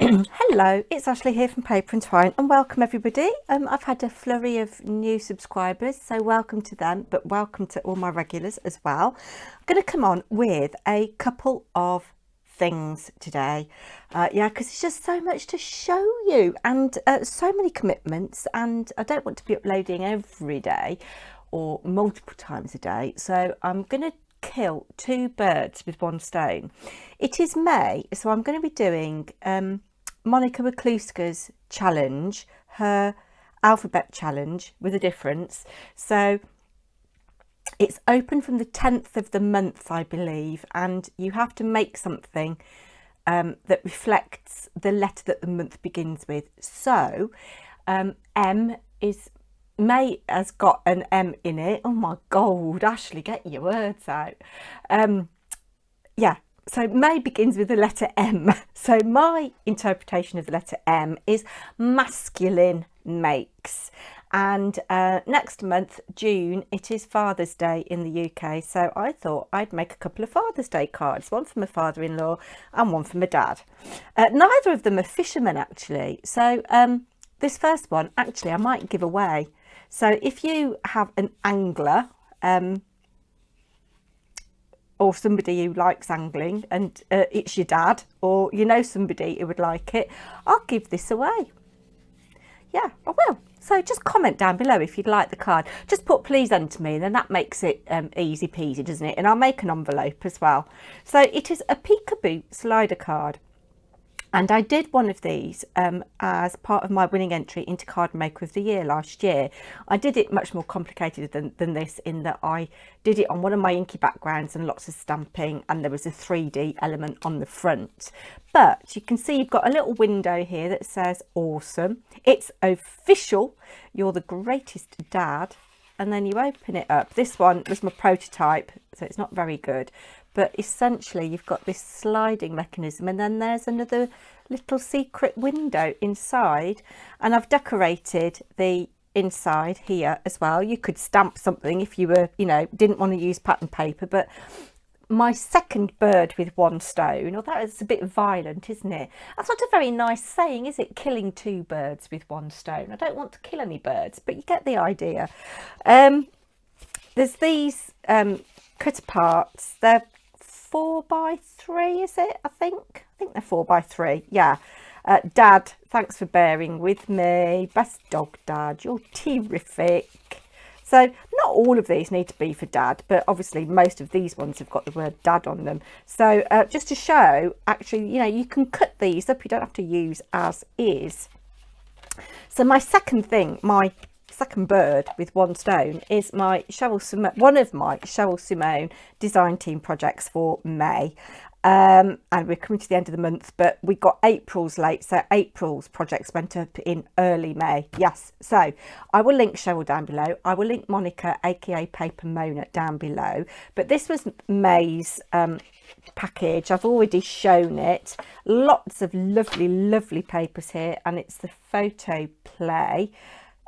Hello, it's Ashley here from Paper&Twine and welcome everybody. I've had a flurry of new subscribers, so welcome to them, but welcome to all my regulars as well. I'm going to come on with a couple of things today. Because it's just so much to show you and so many commitments, and I don't want to be uploading every day or multiple times a day. So I'm going to kill two birds with one stone. It is May, so I'm going to be doing Monika Weclewska's challenge, her alphabet challenge with a difference. So it's open from the 10th of the month, I believe, and you have to make something that reflects the letter that the month begins with. So M is, May has got an M in it. Oh my God, Ashley, get your words out. So May begins with the letter M. So my interpretation of the letter M is masculine makes. And next month, June, it is Father's Day in the UK. So I thought I'd make a couple of Father's Day cards, one for my father-in-law and one for my dad. Neither of them are fishermen, actually. So this first one, actually, I might give away. So if you have an angler, or somebody who likes angling and it's your dad, or you know somebody who would like it, I'll give this away. Yeah, I will. So just comment down below if you'd like the card. Just put please enter me, and then that makes it easy peasy, doesn't it? And I'll make an envelope as well. So it is a Peekaboo slider card. And I did one of these as part of my winning entry into Card Maker of the Year last year. I did it much more complicated than this, in that I did it on one of my inky backgrounds and lots of stamping, and there was a 3D element on the front. But you can see you've got a little window here that says awesome. It's official. You're the greatest dad. And then you open it up. This one was my prototype, so it's not very good. But essentially you've got this sliding mechanism, and then there's another little secret window inside, and I've decorated the inside here as well. You could stamp something if you were, didn't want to use pattern paper, but my second bird with one stone, or that is a bit violent, isn't it? That's not a very nice saying, is it? Killing two birds with one stone. I don't want to kill any birds, but you get the idea. There's these cut aparts. They're 4x3, is it? I think they're 4x3. Yeah. Dad, thanks for bearing with me. Best dog, Dad. You're terrific. So not all of these need to be for Dad, but obviously most of these ones have got the word Dad on them. So just to show, actually, you can cut these up. You don't have to use as is. So my second thing, my second bird with one stone, is my one of my Cheryl Simone design team projects for May. And we're coming to the end of the month, but we got April's late, so April's projects went up in early May. Yes, so I will link Cheryl down below. I will link Monika, aka Paper Mona, down below. But this was May's package. I've already shown it. Lots of lovely papers here, and it's the photo play.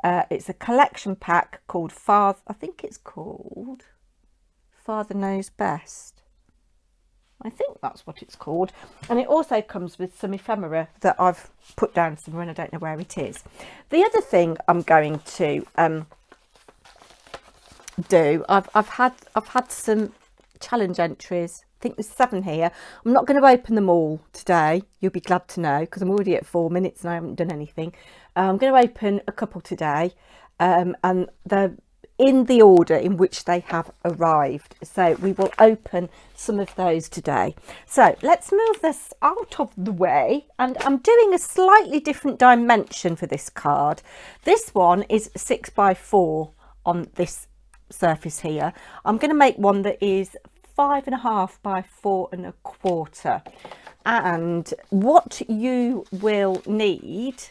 It's a collection pack called I think it's called Father Knows Best. I think that's what it's called. And it also comes with some ephemera that I've put down somewhere and I don't know where it is. The other thing I'm going to do, I've had some challenge entries. I think there's 7 here. I'm not going to open them all today. You'll be glad to know, because I'm already at 4 minutes and I haven't done anything. I'm going to open a couple today, and they're in the order in which they have arrived. So we will open some of those today. So let's move this out of the way, and I'm doing a slightly different dimension for this card. This one is 6x4 on this surface here. I'm going to make one that is 5.5 by 4.25. And what you will need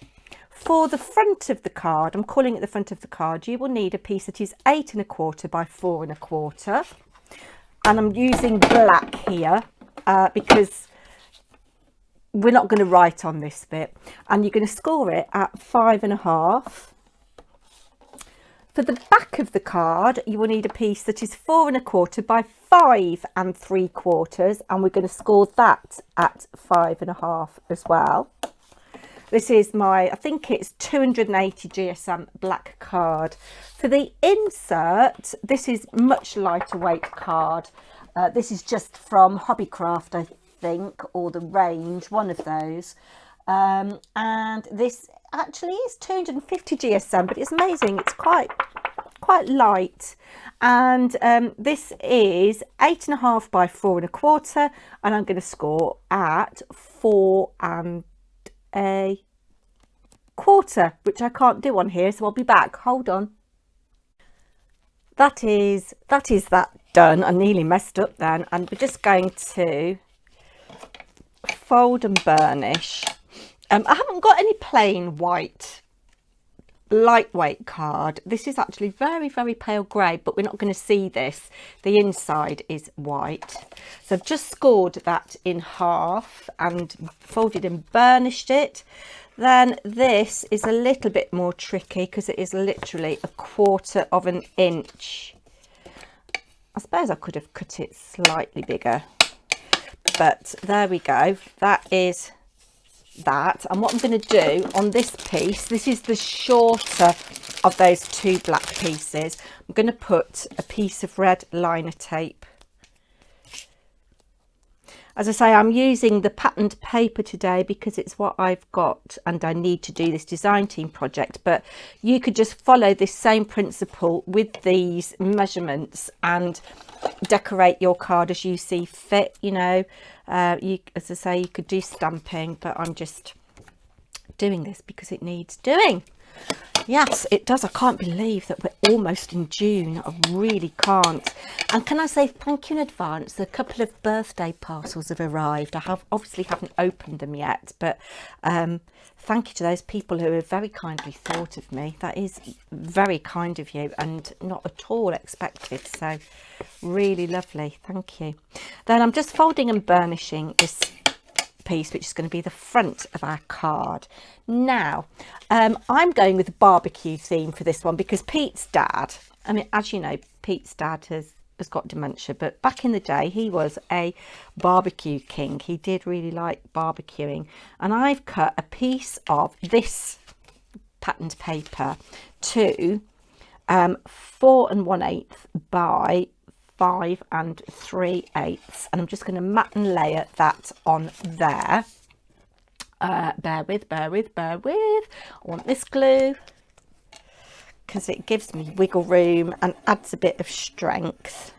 for the front of the card, I'm calling it the front of the card, you will need a piece that is 8.25 by 4.25. And I'm using black here because we're not going to write on this bit. And you're going to score it at 5.5. For the back of the card, you will need a piece that is 4.25 by 5.75, and we're going to score that at 5.5 as well. This is my, I think it's 280 GSM black card. For the insert, this is much lighter weight card. This is just from Hobbycraft, I think, or the Range, one of those. And this actually is 250 GSM, but it's amazing. It's quite light. And this is 8.5 by 4.25, and I'm going to score at 4 1/4, which I can't do on here, so I'll be back. Hold on. That is that done. I nearly messed up then, and we're just going to fold and burnish. I haven't got any plain white lightweight card. This is actually very, very pale grey, but we're not going to see this. The inside is white. So I've just scored that in half and folded and burnished it. Then this is a little bit more tricky because it is literally 1/4 of an inch. I suppose I could have cut it slightly bigger, but there we go. That is that. And what I'm going to do on this piece, this is the shorter of those two black pieces, I'm going to put a piece of red liner tape. As I say, I'm using the patterned paper today because it's what I've got and I need to do this design team project, but you could just follow this same principle with these measurements and decorate your card as you see fit. You know, as I say, you could do stamping, but I'm just doing this because it needs doing. Yes, it does. I can't believe that we're almost in June. I really can't. And can I say thank you in advance? A couple of birthday parcels have arrived. I obviously haven't opened them yet, but thank you to those people who have very kindly thought of me. That is very kind of you and not at all expected. So really lovely. Thank you. Then I'm just folding and burnishing this piece, which is going to be the front of our card. Now I'm going with a barbecue theme for this one because Pete's dad, I mean, as you know, Pete's dad has got dementia, but back in the day he was a barbecue king. He did really like barbecuing, and I've cut a piece of this patterned paper to 4 1/8 by 5 3/8, and I'm just going to mat and layer that on there. Bear with. I want this glue because it gives me wiggle room and adds a bit of strength.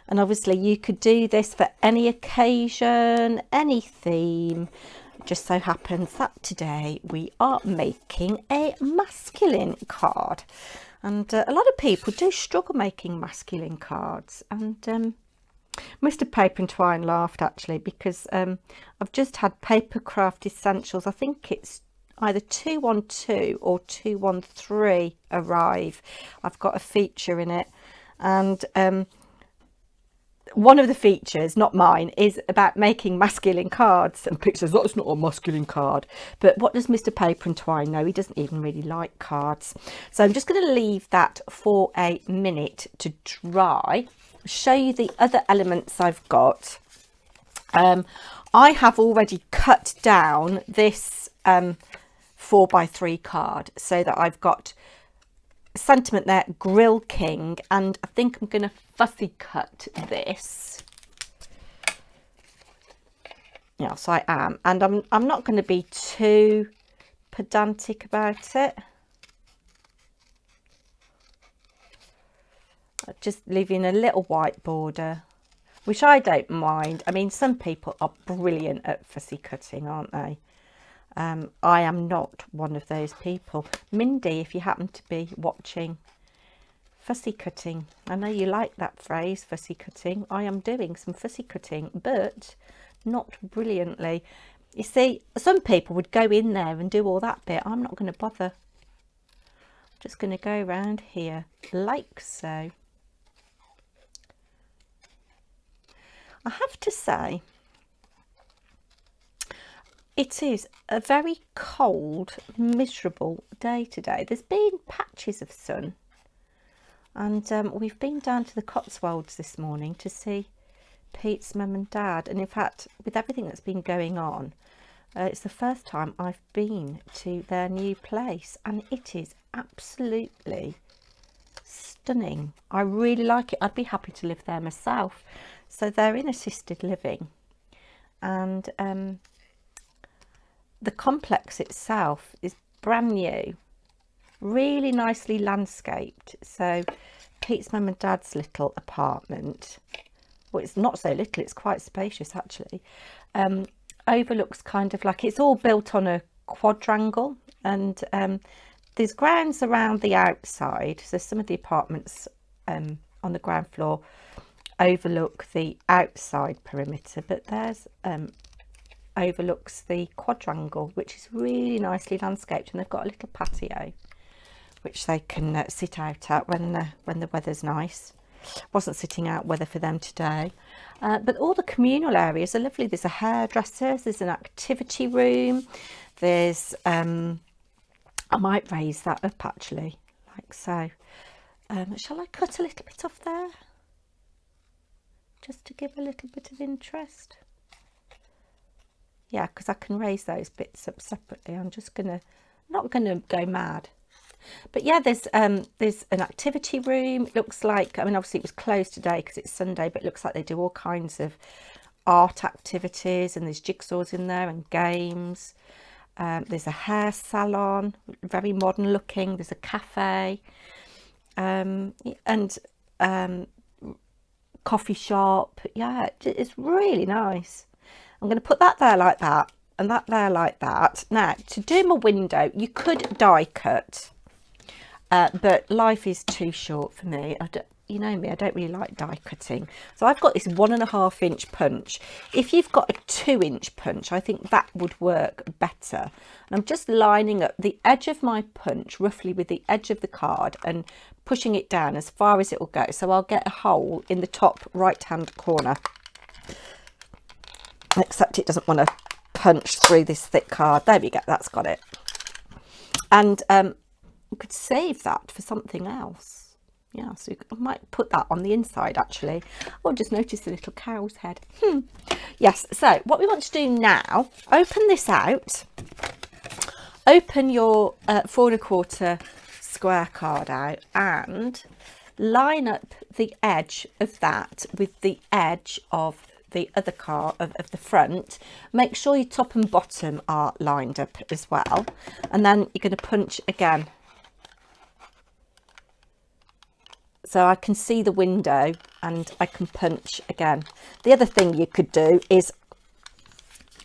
And obviously you could do this for any occasion, any theme. It just so happens that today we are making a masculine card. And a lot of people do struggle making masculine cards. And Mr. Paper&Twine laughed actually because I've just had Paper Craft Essentials. I think it's either 212 or 213 arrive. I've got a feature in it. And one of the features, not mine, is about making masculine cards. And Pete says, that's not a masculine card. But what does Mr. Paper&Twine know? He doesn't even really like cards. So I'm just going to leave that for a minute to dry. Show you the other elements I've got. I have already cut down this 4x3 card so that I've got sentiment there, Grill King, and I think I'm going to fussy cut this. Yes, I am, and I'm not going to be too pedantic about it. Just leaving a little white border, which I don't mind. I mean, some people are brilliant at fussy cutting, aren't they? I am not one of those people. Mindy, if you happen to be watching, fussy cutting. I know you like that phrase, fussy cutting. I am doing some fussy cutting, but not brilliantly. You see, some people would go in there and do all that bit. I'm not going to bother. I'm just going to go around here like so. I have to say, it is a very cold, miserable day today. There's been patches of sun, and we've been down to the Cotswolds this morning to see Pete's mum and dad. And in fact, with everything that's been going on, It's the first time I've been to their new place, and it is absolutely stunning. I really like it. I'd be happy to live there myself. So they're in assisted living, and the complex itself is brand new, really nicely landscaped. So Pete's mum and dad's little apartment, well, it's not so little, it's quite spacious actually, overlooks kind of like, it's all built on a quadrangle, and there's grounds around the outside. So some of the apartments on the ground floor overlook the outside perimeter, but there's overlooks the quadrangle, which is really nicely landscaped, and they've got a little patio which they can sit out at when the weather's nice. Wasn't sitting out weather for them today, but all the communal areas are lovely. There's a hairdresser's, there's an activity room, there's I might raise that up actually, like so. Shall I cut a little bit off there just to give a little bit of interest? Yeah, because I can raise those bits up separately. I'm just not gonna go mad. But yeah, there's an activity room. It looks like, I mean, obviously it was closed today because it's Sunday, but it looks like they do all kinds of art activities, and there's jigsaws in there and games. There's a hair salon, very modern looking. There's a cafe, and coffee shop. Yeah, it's really nice. I'm going to put that there like that, and that there like that. Now, to do my window, you could die cut. But life is too short for me. You know me, I don't really like die cutting. So I've got this 1.5 inch punch. If you've got a 2-inch punch, I think that would work better. And I'm just lining up the edge of my punch roughly with the edge of the card and pushing it down as far as it will go. So I'll get a hole in the top right hand corner. Except it doesn't want to punch through this thick card. There we go, that's got it. And you could save that for something else. Yeah, so I might put that on the inside actually. Oh, just noticed the little cow's head. Yes, so what we want to do now, open this out. Open your 4.25 square card out and line up the edge of that with the edge of the other card of the front. Make sure your top and bottom are lined up as well, and then you're going to punch again. So I can see the window and I can punch again. The other thing you could do is,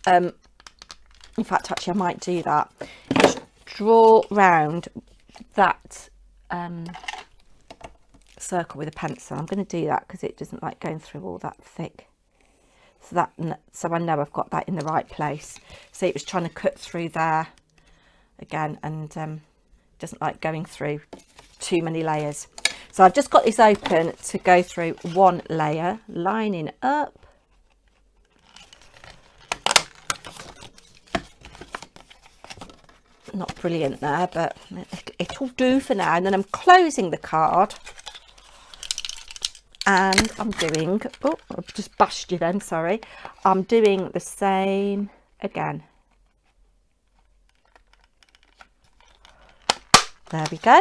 in fact, actually I might do that, is draw round that circle with a pencil. I'm going to do that because it doesn't like going through all that thick. So I know I've got that in the right place. See, it was trying to cut through there again, and doesn't like going through too many layers. So I've just got this open to go through one layer, lining up. Not brilliant there, but it'll do for now. And then I'm closing the card. And I'm doing, oh, I've just bashed you then, sorry. I'm doing the same again. There we go.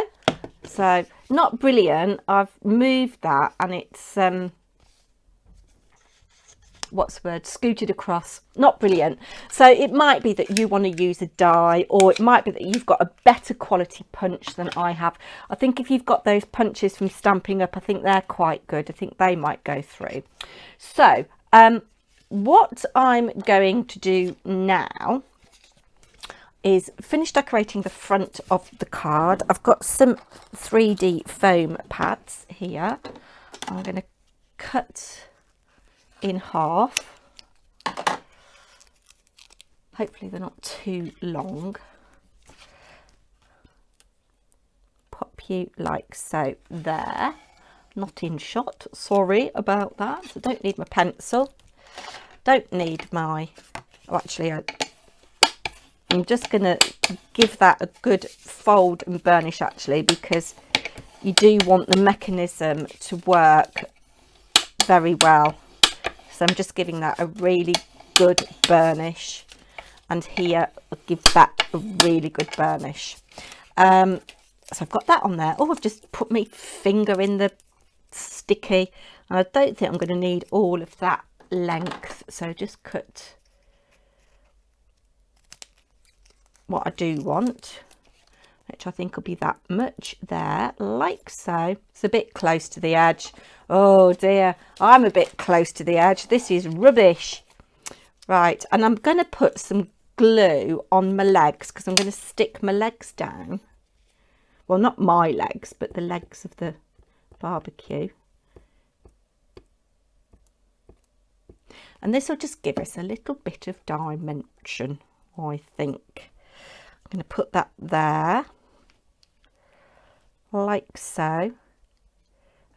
So not brilliant. I've moved that and it's what's the word, scooted across. Not brilliant. So it might be that you want to use a die, or it might be that you've got a better quality punch than I have. I think if you've got those punches from Stampin' Up, I think they're quite good. I think they might go through. So what I'm going to do now is finish decorating the front of the card. I've got some 3D foam pads here. I'm going to cut in half. Hopefully they're not too long. Pop you like so there. Not in shot, sorry about that. I don't need my pencil. Don't need my, oh, actually I'm just going to give that a good fold and burnish actually, because you do want the mechanism to work very well. So I'm just giving that a really good burnish, and here gives that a really good burnish. So I've got that on there. Oh, I've just put my finger in the sticky, and I don't think I'm going to need all of that length, so just cut what I do want, which I think will be that much there, like so. It's a bit close to the edge. Oh dear, I'm a bit close to the edge. This is rubbish. Right, and I'm going to put some glue on my legs because I'm going to stick my legs down. Well, not my legs, but the legs of the barbecue. And this will just give us a little bit of dimension, I think. I'm going to put that there, like so,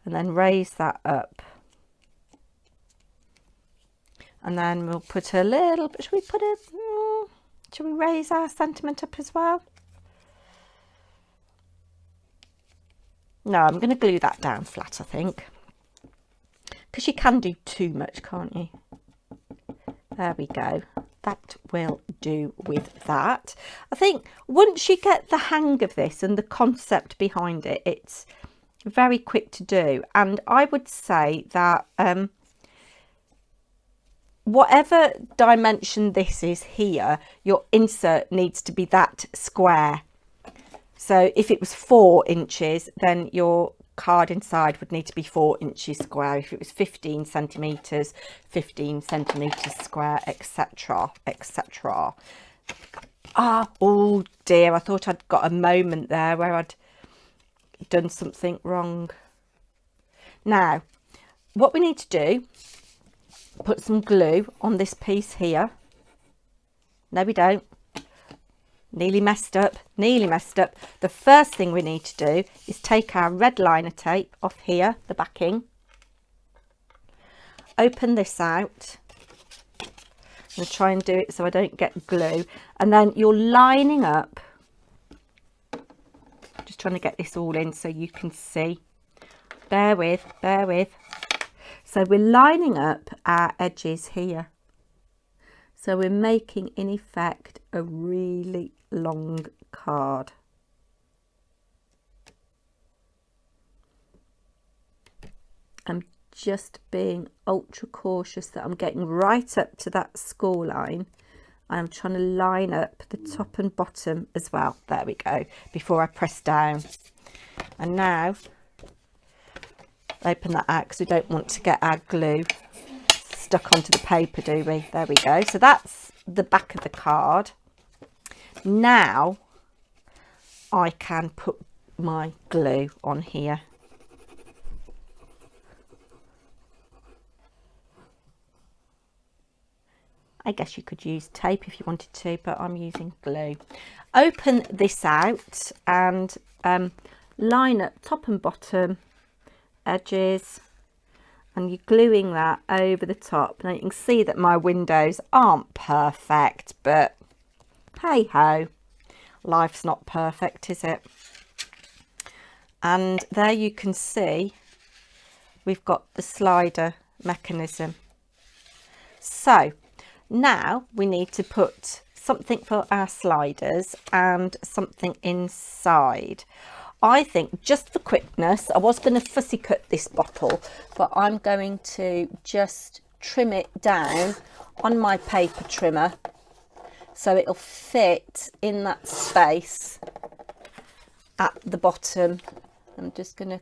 and then raise that up. And then we'll put a little bit, should we raise our sentiment up as well? No, I'm going to glue that down flat, I think. Because you can do too much, can't you? There we go. That will do with that. I think once you get the hang of this and the concept behind it, it's very quick to do. And I would say that whatever dimension this is here, your insert needs to be that square. So if it was 4 inches, then your card inside would need to be 4 inches square. If it was 15 centimetres, 15 centimetres square, etc, etc. Oh dear, I thought I'd got a moment there where I'd done something wrong. Now, what we need to do, put some glue on this piece here. No, we don't. Nearly messed up, nearly messed up. The first thing we need to do is take our red liner tape off here, the backing. Open this out. I'm going to try and do it so I don't get glue. And then you're lining up. Just trying to get this all in so you can see. Bear with, bear with. So we're lining up our edges here. So we're making, in effect, a really long card. I'm just being ultra cautious that I'm getting right up to that score line. I'm trying to line up the top and bottom as well. There we go, before I press down. And now, open that out because we don't want to get our glue stuck onto the paper, do we? There we go. So that's the back of the card. Now I can put my glue on here. I guess you could use tape if you wanted to, but I'm using glue. Open this out and line up top and bottom edges, and you're gluing that over the top. Now you can see that my windows aren't perfect, but hey ho, life's not perfect, is it? And there you can see we've got the slider mechanism. So now we need to put something for our sliders and something inside. I think, just for quickness, I was going to fussy cut this bottle, but I'm going to just trim it down on my paper trimmer so it'll fit in that space at the bottom. I'm just going to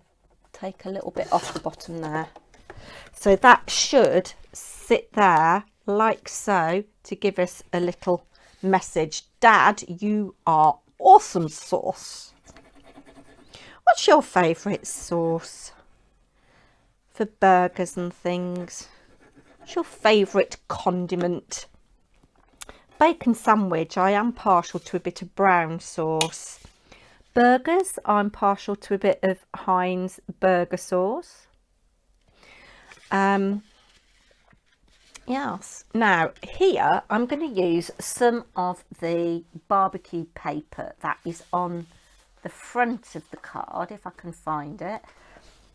take a little bit off the bottom there. So that should sit there like so to give us a little message. Dad, you are awesome sauce. What's your favourite sauce for burgers and things? What's your favourite condiment? Bacon sandwich, I am partial to a bit of brown sauce. Burgers, I'm partial to a bit of Heinz burger sauce. Yes, now here I'm going to use some of the barbecue paper that is on the front of the card, if I can find it.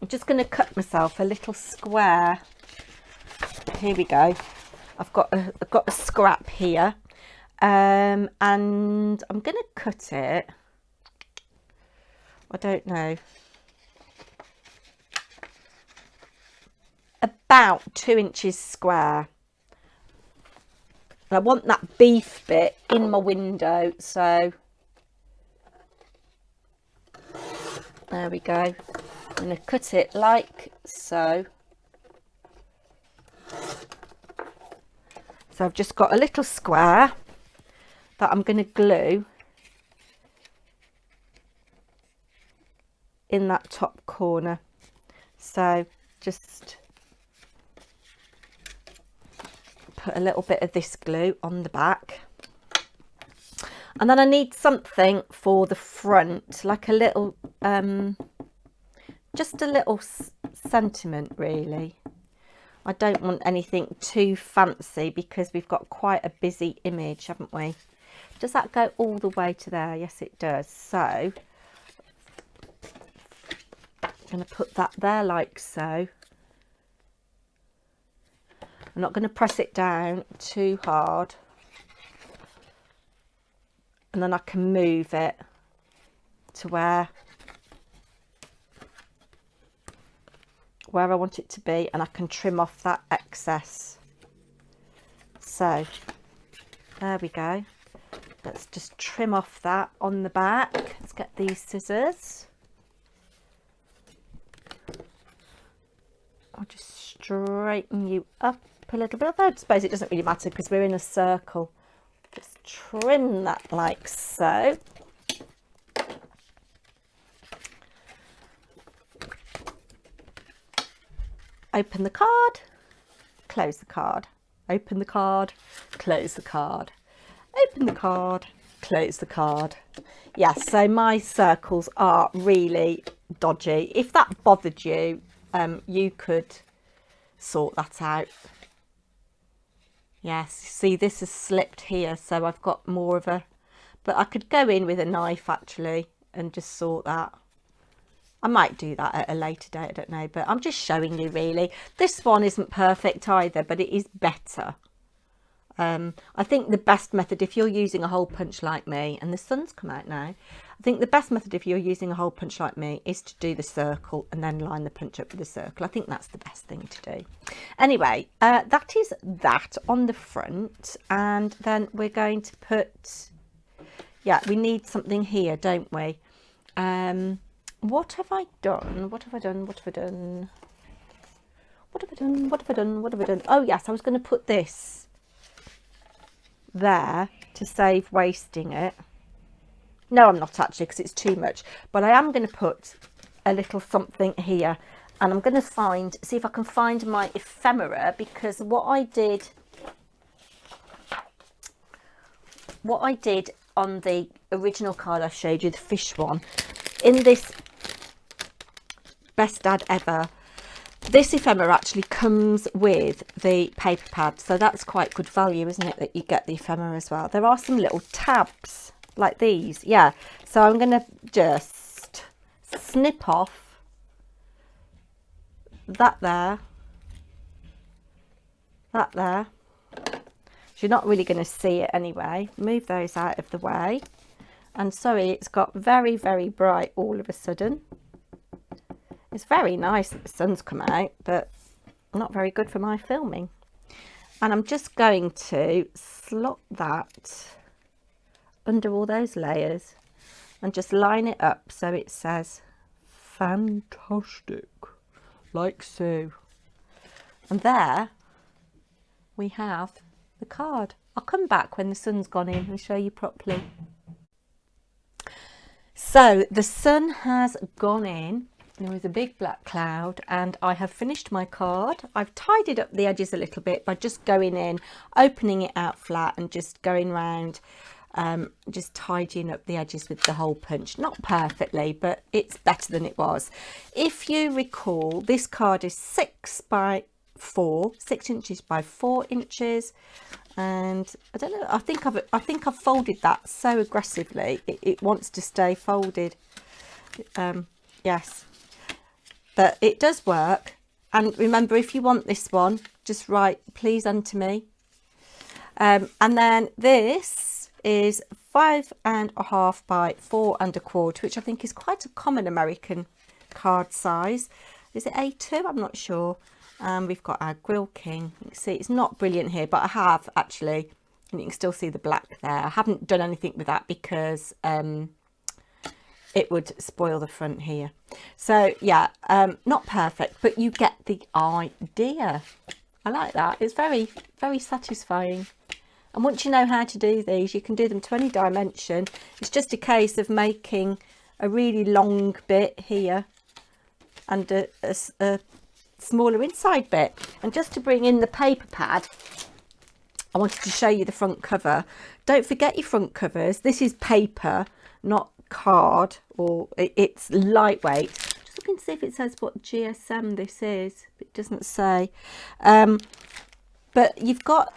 I'm just going to cut myself a little square. Here we go. I've got a scrap here. and I'm going to cut it, I don't know, about 2 inches square. And I want that beef bit in my window, so there we go. I'm going to cut it like so. So I've just got a little square that I'm going to glue in that top corner. So just put a little bit of this glue on the back, and then I need something for the front, like a little just a little sentiment really. I don't want anything too fancy because we've got quite a busy image, haven't we? Does that go all the way to there? Yes, it does. So I'm going to put that there like so. I'm not going to press it down too hard, and then I can move it to where I want it to be, and I can trim off that excess. So there we go. Let's just trim off that on the back. Let's get these scissors. I'll just straighten you up a little bit. Although I suppose it doesn't really matter because we're in a circle. Just trim that like so. Open the card, close the card, open the card, close the card, open the card, close the card. Yes, so my circles are really dodgy. If that bothered you, you could sort that out. Yes, see this has slipped here, so I've got more of a, but I could go in with a knife actually and just sort that. I might do that at a later date, I don't know, but I'm just showing you really. This one isn't perfect either, but it is better. I think the best method, if you're using a hole punch like me, and the sun's come out now, I think the best method if you're using a hole punch like me is to do the circle and then line the punch up with the circle. I think that's the best thing to do. Anyway, that is that on the front, and then we're going to put, yeah, we need something here, don't we? What have I done? What have I done? What have I done? What have I done? What have I done? What have I done? Oh yes, I was going to put this there to save wasting it. No, I'm not actually, because it's too much. But I am going to put a little something here, and I'm going to see if I can find my ephemera, because what I did on the original card I showed you, the fish one, in this Best Dad Ever, this ephemera actually comes with the paper pad, so that's quite good value, isn't it, that you get the ephemera as well. There are some little tabs like these, yeah, so I'm going to just snip off that there, so you're not really going to see it anyway. Move those out of the way. And sorry, it's got very, very bright all of a sudden. It's very nice that the sun's come out, but not very good for my filming. And I'm just going to slot that under all those layers and just line it up so it says fantastic, like so. And there we have the card. I'll come back when the sun's gone in and show you properly. So the sun has gone in. There was a big black cloud, and I have finished my card. I've tidied up the edges a little bit by just going in, opening it out flat and just going round, just tidying up the edges with the hole punch. Not perfectly, but it's better than it was. If you recall, this card is 6 inches by 4 inches, and I don't know, I think I've folded that so aggressively it wants to stay folded. Yes, but it does work. And remember, if you want this one, just write please unto me. And then this is 5.5 by 4.25, which I think is quite a common American card size. Is it A2? I'm not sure. We've got our Grill King. You can see it's not brilliant here, but I have actually, and you can still see the black there. I haven't done anything with that because it would spoil the front here. So yeah, not perfect, but you get the idea. I like that. It's very, very satisfying. And once you know how to do these, you can do them to any dimension. It's just a case of making a really long bit here and a smaller inside bit. And just to bring in the paper pad, I wanted to show you the front cover. Don't forget your front covers. This is paper, not card, or it's lightweight. Just looking to see if it says what GSM this is. It doesn't say. But you've got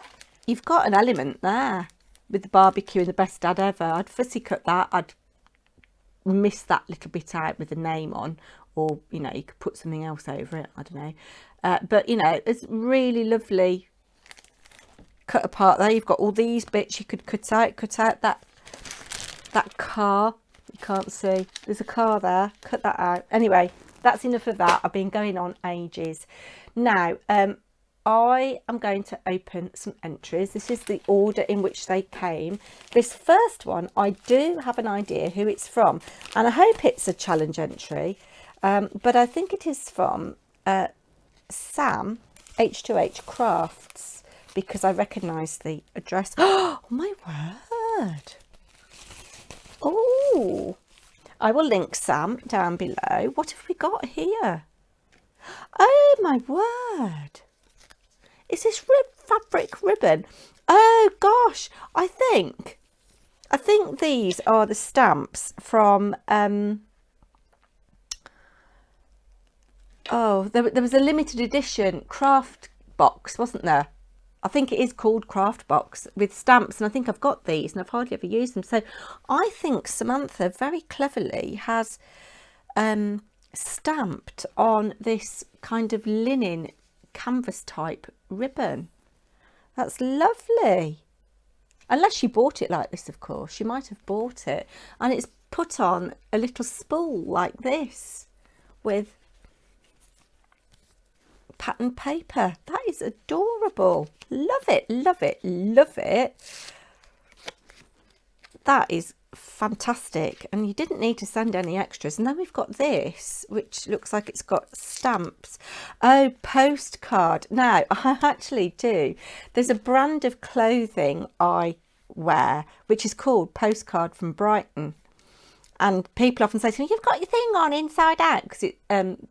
an element there with the barbecue and the best dad ever. I'd fussy cut that. I'd miss that little bit out with the name on, or you know, you could put something else over it. I don't know. But you know, it's really lovely cut apart there. You've got all these bits you could cut out that car. You can't see. There's a car there. Cut that out. Anyway, that's enough of that. I've been going on ages. Now, I am going to open some entries. This is the order in which they came. This first one, I do have an idea who it's from, and I hope it's a challenge entry, but I think it is from Sam, H2H Crafts, because I recognise the address. Oh, my word. Oh, I will link Sam down below. What have we got here? Oh, my word. Is this fabric ribbon? Oh gosh, I think these are the stamps from oh, there was a limited edition craft box, wasn't there? I think it is called craft box with stamps, and I think I've got these and I've hardly ever used them. So I think Samantha very cleverly has stamped on this kind of linen canvas type ribbon. That's lovely. Unless she bought it like this, of course. She might have bought it, and it's put on a little spool like this with pattern paper. That is adorable. Love it, love it, love it. That is fantastic, and you didn't need to send any extras. And then we've got this, which looks like it's got stamps. Oh, postcard. Now I actually do, there's a brand of clothing I wear which is called Postcard from Brighton, and people often say to me, you've got your thing on inside out, because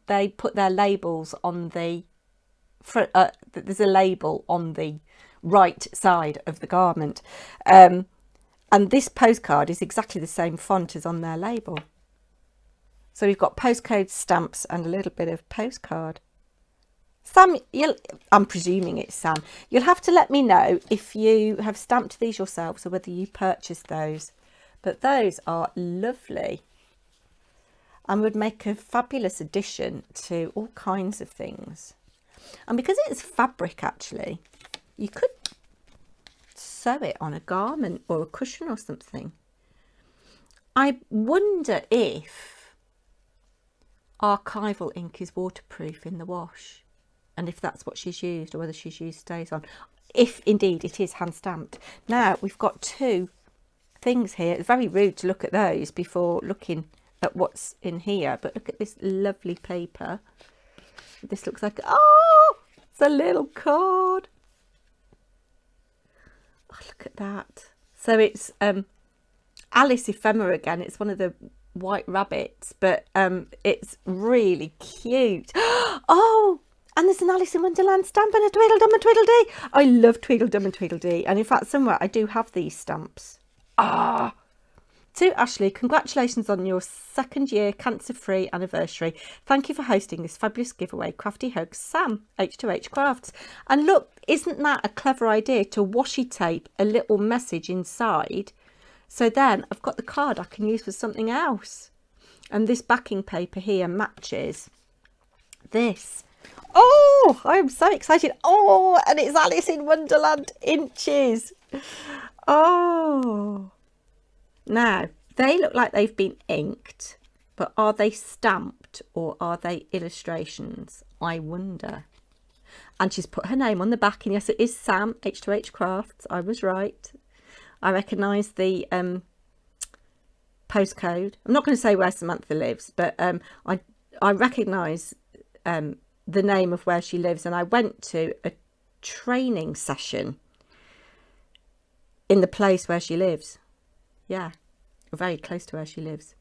they put their labels on the front. There's a label on the right side of the garment, and this postcard is exactly the same font as on their label. So we've got postcode, stamps, and a little bit of postcard. Sam, I'm presuming it's Sam. You'll have to let me know if you have stamped these yourselves or whether you purchased those. But those are lovely and would make a fabulous addition to all kinds of things. And because it's fabric, actually, you could sew it on a garment or a cushion or something. I wonder if archival ink is waterproof in the wash, and if that's what she's used, or whether she's used Stays On, if indeed it is hand stamped. Now we've got two things here. It's very rude to look at those before looking at what's in here, but look at this lovely paper. This looks like, oh, it's a little card. Oh, look at that. So it's Alice Ephemera again. It's one of the white rabbits, but it's really cute. Oh, and there's an Alice in Wonderland stamp and a Tweedledum and Tweedledee. I love Tweedledum and Tweedledee, and in fact somewhere I do have these stamps. Ah, to Ashley, congratulations on your 2nd year cancer-free anniversary. Thank you for hosting this fabulous giveaway. Crafty hugs, Sam, H2H Crafts. And look, isn't that a clever idea to washi tape a little message inside? So then I've got the card I can use for something else. And this backing paper here matches this. Oh, I'm so excited. Oh, and it's Alice in Wonderland inches. Oh, now they look like they've been inked, but are they stamped or are they illustrations? I wonder. And she's put her name on the back, and yes, it is Sam, H2H Crafts. I was right. I recognise the postcode. I'm not going to say where Samantha lives, but I recognise the name of where she lives, and I went to a training session in the place where she lives. Yeah, very close to where she lives.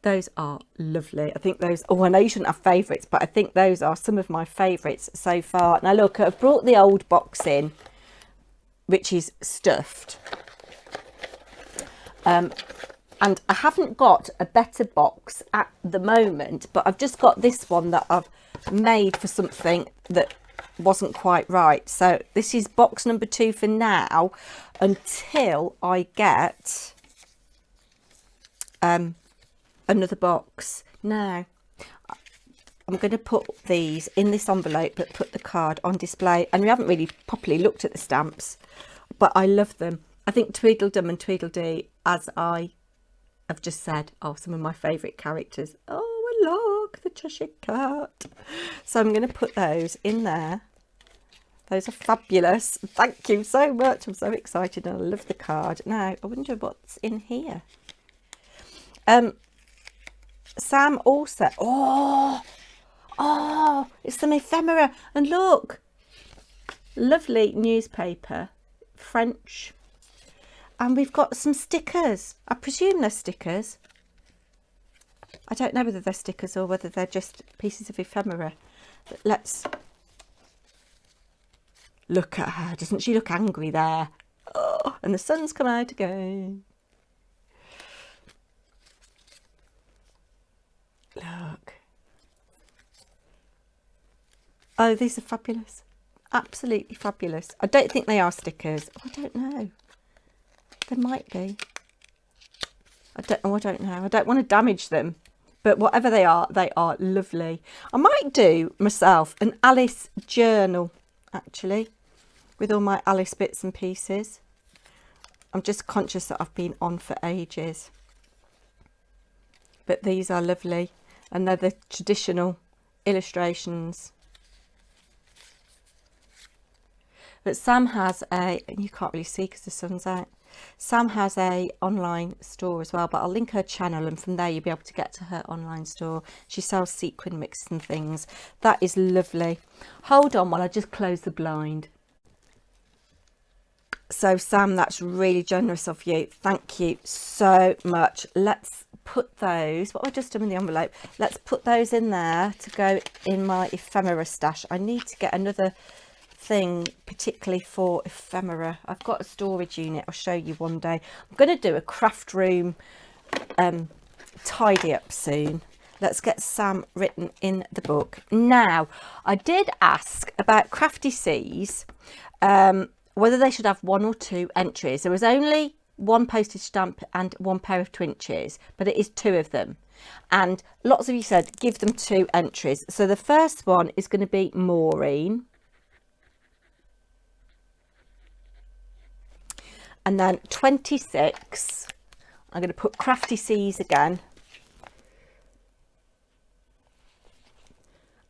Those are lovely. I think those, oh, I know you shouldn't have favourites, but I think those are some of my favourites so far. Now look, I've brought the old box in, which is stuffed. And I haven't got a better box at the moment, but I've just got this one that I've made for something that wasn't quite right. So this is box number 2 for now, until I get another box. Now I'm going to put these in this envelope, but put the card on display. And we haven't really properly looked at the stamps, but I love them. I think Tweedledum and Tweedledee, as I have just said, are some of my favourite characters. Oh, and look, the Cheshire Cat. So I'm going to put those in there. Those are fabulous. Thank you so much. I'm so excited, and I love the card. Now, I wonder what's in here. Sam also, oh, it's some ephemera, and look, lovely newspaper, French, and we've got some stickers. I presume they're stickers. I don't know whether they're stickers or whether they're just pieces of ephemera, but let's look at her. Doesn't she look angry there? Oh, and the sun's come out again. Look. Oh, these are fabulous. Absolutely fabulous. I don't think they are stickers. Oh, I don't know. They might be. I don't know. I don't want to damage them. But whatever they are lovely. I might do myself an Alice journal, actually, with all my Alice bits and pieces. I'm just conscious that I've been on for ages. But these are lovely. And they're the traditional illustrations. But Sam has a, and you can't really see because the sun's out, Sam has a online store as well, but I'll link her channel, and from there you'll be able to get to her online store. She sells sequin mixes and things. That is lovely. Hold on while I just close the blind. So Sam, that's really generous of you. Thank you so much. Let's put those, what have I just done in the envelope? Let's put those in there to go in my ephemera stash. I need to get another thing particularly for ephemera. I've got a storage unit. I'll show you one day. I'm going to do a craft room tidy up soon. Let's get Sam written in the book. Now, I did ask about Crafty Seas, whether they should have 1 or 2 entries. There was only 1 postage stamp and 1 pair of twinches, but it is 2 of them. And lots of you said give them 2 entries. So the first one is going to be Maureen. And then 26, I'm going to put Crafty Seas again.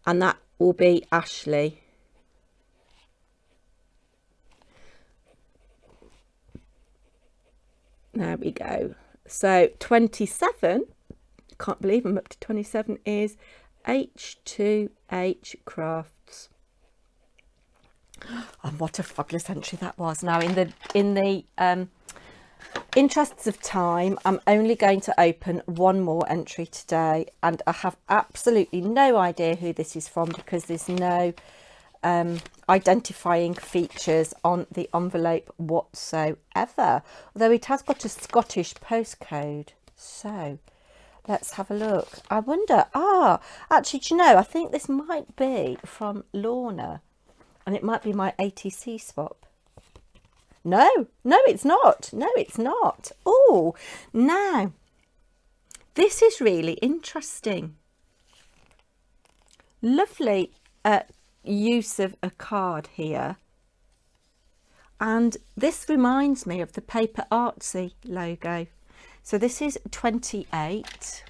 And that will be Ashley. There we go. So 27, can't believe I'm up to 27, is H2H Crafts. And what a fabulous entry that was. Now in the interests of time, I'm only going to open 1 more entry today, and I have absolutely no idea who this is from because there's no identifying features on the envelope whatsoever, although it has got a Scottish postcode. So let's have a look. I wonder, actually, do you know, I think this might be from Lorna, and it might be my ATC swap. No, it's not. No, it's not. Oh, now this is really interesting. Lovely use of a card here. And this reminds me of the Paper Artsy logo. So this is 28.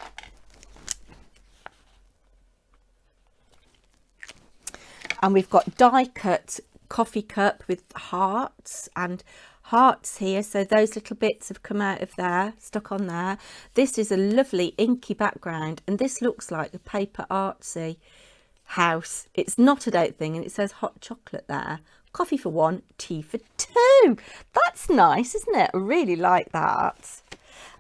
And we've got die cut coffee cup with hearts and hearts here. So those little bits have come out of there, stuck on there. This is a lovely inky background. And this looks like the Paper Artsy house. It's not a date thing, and it says hot chocolate there. Coffee for 1, tea for 2. That's nice, isn't it? I really like that.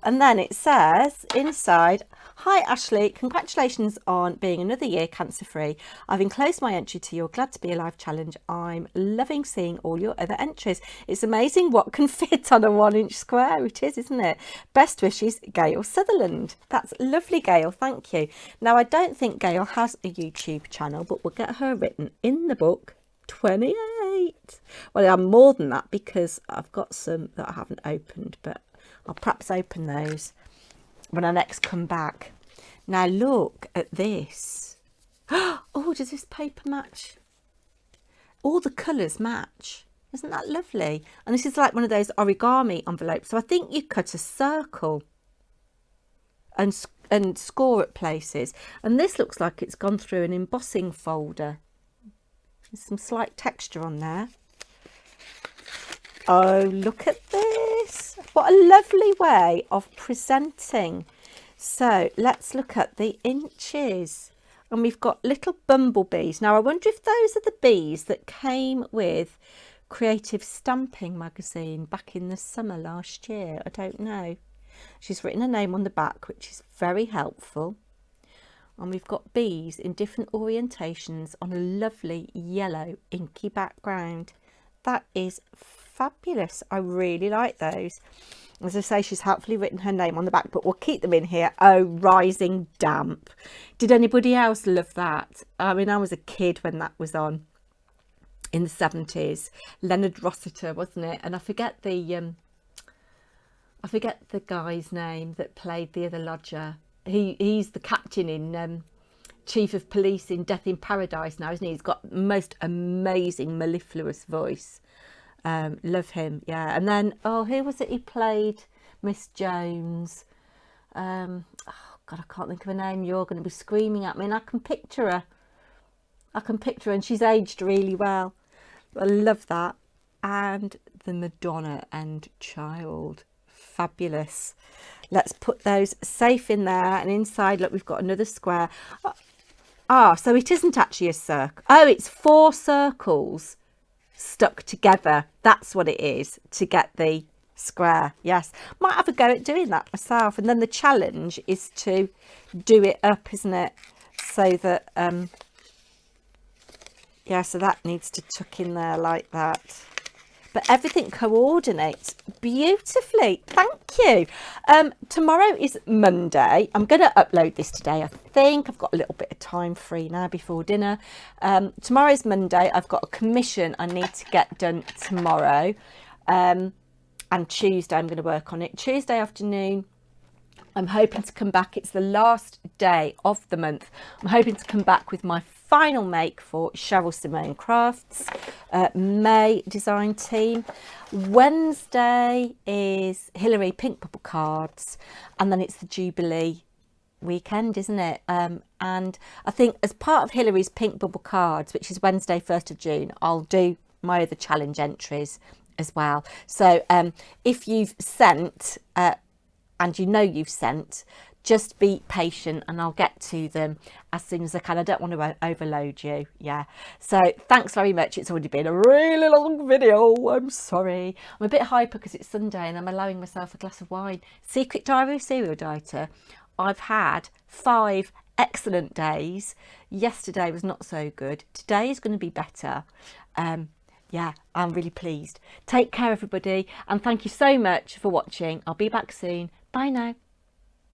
And then it says inside, "Hi Ashley, congratulations on being another year cancer free. I've enclosed my entry to your Glad to Be Alive challenge. I'm loving seeing all your other entries. It's amazing what can fit on a 1-inch square. It is, isn't it? Best wishes, Gail Sutherland." That's lovely, Gail. Thank you. Now, I don't think Gail has a YouTube channel, but we'll get her written in the book. 28. Well, I'm more than that because I've got some that I haven't opened, but I'll perhaps open those when I next come back. Now look at this. Oh, does this paper match? All the colours match. Isn't that lovely? And this is like one of those origami envelopes. So I think you cut a circle and score at places. And this looks like it's gone through an embossing folder. There's some slight texture on there. Oh, look at this. What a lovely way of presenting. So let's look at the inches. And we've got little bumblebees. Now, I wonder if those are the bees that came with Creative Stamping magazine back in the summer last year. I don't know. She's written her name on the back, which is very helpful. And we've got bees in different orientations on a lovely yellow inky background. That is fabulous. I really like those. As I say, she's helpfully written her name on the back, but we'll keep them in here. Oh, Rising Damp. Did anybody else love that? I mean, I was a kid when that was on in the 70s. Leonard Rossiter, wasn't it? And I forget the guy's name that played the other lodger. He's the captain in Chief of Police in Death in Paradise now, isn't he? He's got the most amazing mellifluous voice. Love him, yeah. And then, oh, who was it he played? Miss Jones. Oh God, I can't think of her name. You're going to be screaming at me, and I can picture her. And she's aged really well. I love that. And the Madonna and Child, fabulous. Let's put those safe in there, and inside, look, we've got another square. So it isn't actually a circle. Oh, it's 4 circles stuck together. That's what it is to get the square. Yes, might have a go at doing that myself. And then the challenge is to do it up, isn't it? So that yeah, so that needs to tuck in there like that. But everything coordinates beautifully. Thank you. Tomorrow is Monday. I'm going to upload this today. I think I've got a little bit of time free now before dinner. Tomorrow is Monday. I've got a commission I need to get done tomorrow. And Tuesday I'm going to work on it. Tuesday afternoon, I'm hoping to come back. It's the last day of the month. I'm hoping to come back with my final make for Cheryl Simone Crafts May design team. Wednesday is Hillary Pink Bubble Cards, and then it's the Jubilee weekend, isn't it? And I think as part of Hillary's Pink Bubble Cards, which is Wednesday 1st of June, I'll do my other challenge entries as well. So if you've sent and you know you've sent, just be patient and I'll get to them as soon as I can. I don't want to overload you. Yeah. So thanks very much. It's already been a really long video. I'm sorry. I'm a bit hyper because it's Sunday and I'm allowing myself a glass of wine. Secret Diary of Serial Dieter. I've had 5 excellent days. Yesterday was not so good. Today is going to be better. Yeah, I'm really pleased. Take care, everybody. And thank you so much for watching. I'll be back soon. Bye now.